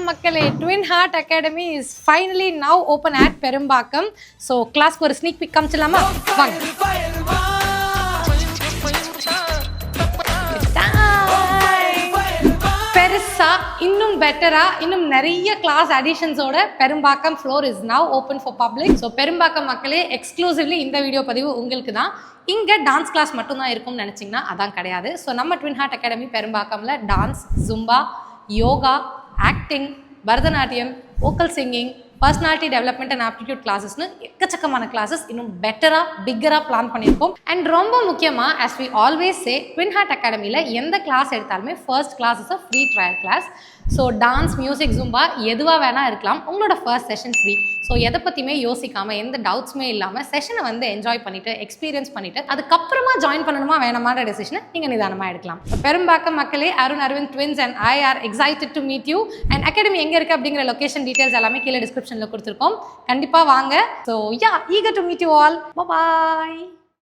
மக்களே, Twin Heart Academy is finally now open at Perumbakkam. So class ஒரு sneak peek காமிச்சலாமா? வாங்க. பெருசா இன்னும் பெட்டரா இன்னும் நிறைய கிளாஸ் அடிஷன்ஸோட Perumbakkam floor is now open for public. So Perumbakkam மக்களே, எக்ஸ்க்ளூசிவ்லி இந்த வீடியோ பதிவு உங்களுக்கு தான். இங்கே டான்ஸ் கிளாஸ் மட்டும்தான் இருக்கும்னு நினச்சிங்கன்னா அதான் கிடையாது. ஸோ நம்ம ட்வின் ஹார்ட் அகாடமி பெரும்பாக்கம்ல dance, Zumba, yoga, acting, Bharatanatyam, vocal singing, personality development and aptitude கிளாஸஸ்னு எக்கச்சக்கமான கிளாஸஸ் இன்னும் பெட்டராக பிக்கராக பிளான் பண்ணியிருக்கோம். அண்ட் ரொம்ப முக்கியமாக, as we always say, twin heart அகாடமியில் எந்த கிளாஸ் எடுத்தாலுமே first class is a free trial class. So dance, music, Zumba எதுவாக வேணால் இருக்கலாம். உங்களோட ஃபர்ஸ்ட் செஷன் ஃப்ரீ. ஸோ எதை பற்றியுமே யோசிக்காமல், எந்த டவுட்ஸுமே இல்லாமல் செஷனை வந்து என்ஜாய் பண்ணிவிட்டு எக்ஸ்பீரியன்ஸ் பண்ணிவிட்டு அதுக்கப்புறமா ஜாயின் பண்ணணுமா வேணாமான டெசிஷனை நீங்கள் நிதானமாக எடுக்கலாம். பெரும்பாக்கம் மக்களே, Arun Aravind twins and I are excited to meet you. And academy எங்கே இருக்குது அப்படிங்கிற லொகேஷன் டீட்டெயில்ஸ் எல்லாமே கீழே டிஸ்கிரிப்ஷனில் கொடுத்துருக்கோம். கண்டிப்பாக வாங்க. So yeah, eager to meet you all. Bye.